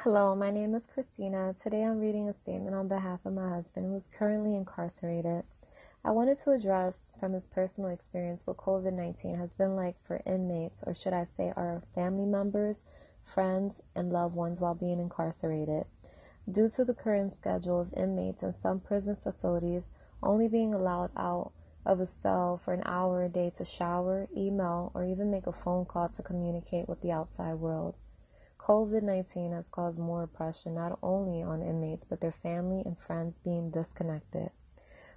Hello, my name is Christina. Today I'm reading a statement on behalf of my husband who is currently incarcerated. I wanted to address from his personal experience what COVID-19 has been like for inmates, or should I say our family members, friends, and loved ones while being incarcerated. Due to the current schedule of inmates in some prison facilities only being allowed out of a cell for an hour a day to shower, email, or even make a phone call to communicate with the outside world. COVID-19 has caused more oppression not only on inmates but their family and friends being disconnected.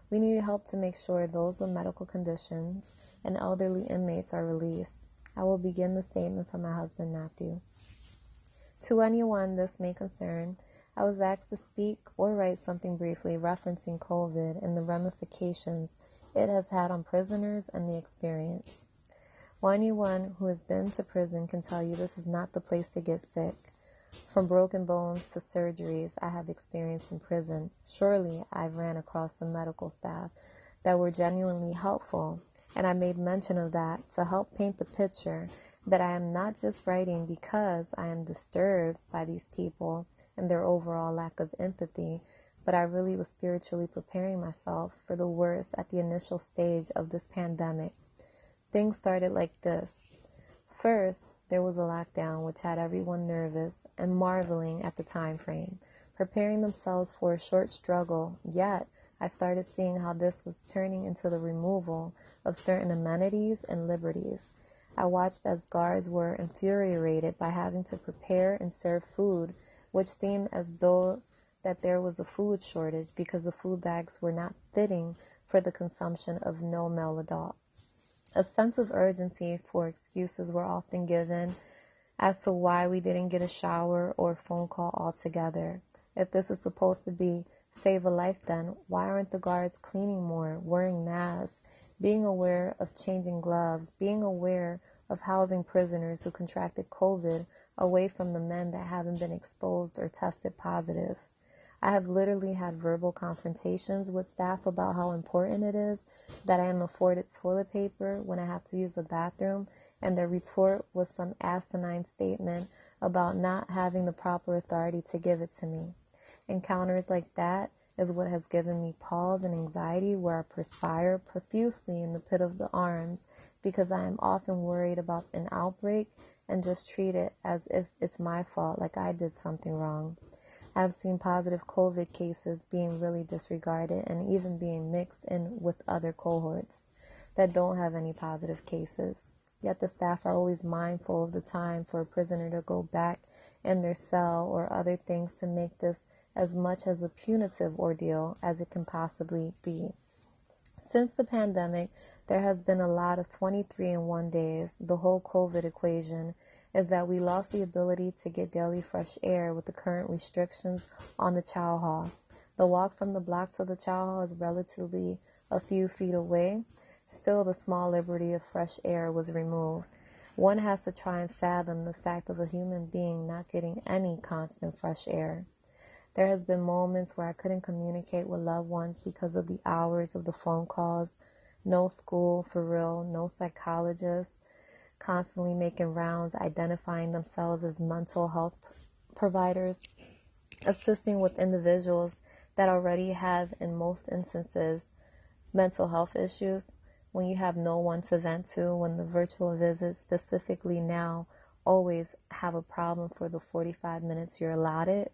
We need help to make sure those with medical conditions and elderly inmates are released. I will begin the statement from my husband Matthew. To anyone this may concern, I was asked to speak or write something briefly referencing COVID and the ramifications it has had on prisoners and the experience. Well, anyone who has been to prison can tell you this is not the place to get sick. From broken bones to surgeries I have experienced in prison, surely I've ran across some medical staff that were genuinely helpful, and I made mention of that to help paint the picture that I am not just writing because I am disturbed by these people and their overall lack of empathy, but I really was spiritually preparing myself for the worst at the initial stage of this pandemic. Things started like this. First, there was a lockdown which had everyone nervous and marveling at the time frame, preparing themselves for a short struggle, yet I started seeing how this was turning into the removal of certain amenities and liberties. I watched as guards were infuriated by having to prepare and serve food, which seemed as though that there was a food shortage because the food bags were not fitting for the consumption of no male adult. A sense of urgency for excuses were often given as to why we didn't get a shower or phone call altogether. If this is supposed to be save a life, then why aren't the guards cleaning more, wearing masks, being aware of changing gloves, being aware of housing prisoners who contracted COVID away from the men that haven't been exposed or tested positive? I have literally had verbal confrontations with staff about how important it is that I am afforded toilet paper when I have to use the bathroom, and their retort was some asinine statement about not having the proper authority to give it to me. Encounters like that is what has given me pause and anxiety, where I perspire profusely in the pit of the arms because I am often worried about an outbreak and just treat it as if it's my fault, like I did something wrong. I have seen positive COVID cases being really disregarded and even being mixed in with other cohorts that don't have any positive cases. Yet the staff are always mindful of the time for a prisoner to go back in their cell or other things to make this as much as a punitive ordeal as it can possibly be. Since the pandemic, there has been a lot of 23-in-1 days. The whole COVID equation is that we lost the ability to get daily fresh air with the current restrictions on the chow hall. The walk from the block to the chow hall is relatively a few feet away. Still, the small liberty of fresh air was removed. One has to try and fathom the fact of a human being not getting any constant fresh air. There has been moments where I couldn't communicate with loved ones because of the hours of the phone calls. No school, for real, no psychologist, constantly making rounds, identifying themselves as mental health providers, assisting with individuals that already have, in most instances, mental health issues. When you have no one to vent to, when the virtual visits specifically now always have a problem for the 45 minutes you're allotted.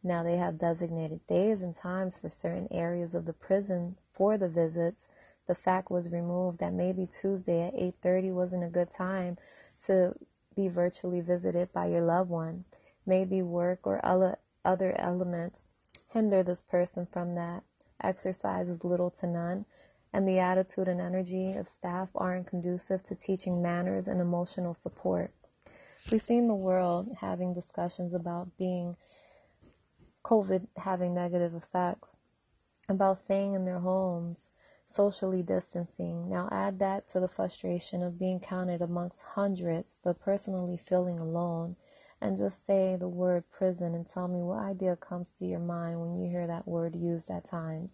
Now they have designated days and times for certain areas of the prison for the visits. The fact was removed that maybe Tuesday at 8:30 wasn't a good time to be virtually visited by your loved one. Maybe work or other elements hinder this person from that. Exercise is little to none, and the attitude and energy of staff aren't conducive to teaching manners and emotional support. We've seen the world having discussions about COVID having negative effects, about staying in their homes, socially distancing. Now add that to the frustration of being counted amongst hundreds, but personally feeling alone. And just say the word prison and tell me what idea comes to your mind when you hear that word used at times.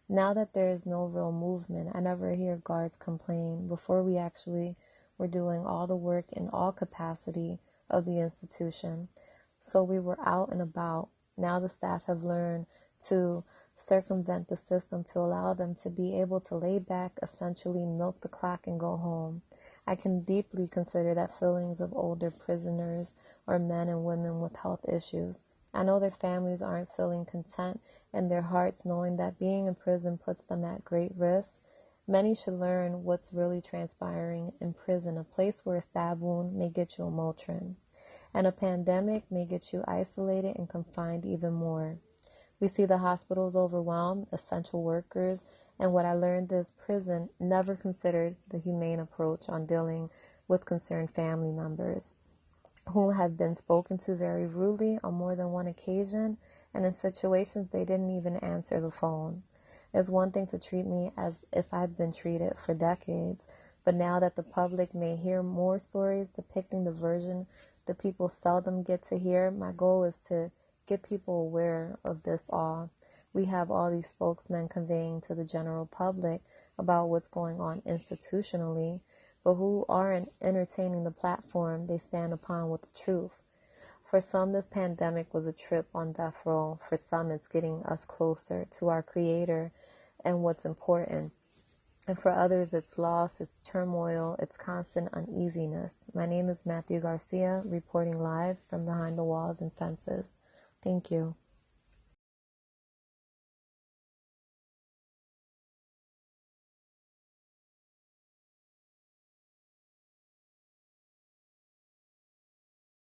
Now that there is no real movement, I never hear guards complain. Before we actually were doing all the work in all capacity of the institution. So we were out and about. Now the staff have learned to circumvent the system to allow them to be able to lay back, essentially milk the clock and go home. I can deeply consider that feelings of older prisoners or men and women with health issues. I know their families aren't feeling content in their hearts knowing that being in prison puts them at great risk. Many should learn what's really transpiring in prison, a place where a stab wound may get you a Motrin, and a pandemic may get you isolated and confined even more. We see the hospitals overwhelmed, essential workers, and what I learned is prison never considered the humane approach on dealing with concerned family members who have been spoken to very rudely on more than one occasion, and in situations they didn't even answer the phone. It's one thing to treat me as if I'd been treated for decades, but now that the public may hear more stories depicting the version the people seldom get to hear, my goal is to get people aware of this all. We have all these spokesmen conveying to the general public about what's going on institutionally, but who aren't entertaining the platform they stand upon with the truth. For some, this pandemic was a trip on death row. For some, it's getting us closer to our Creator and what's important. And for others, it's loss, it's turmoil, it's constant uneasiness. My name is Matthew Garcia, reporting live from behind the walls and fences. Thank you.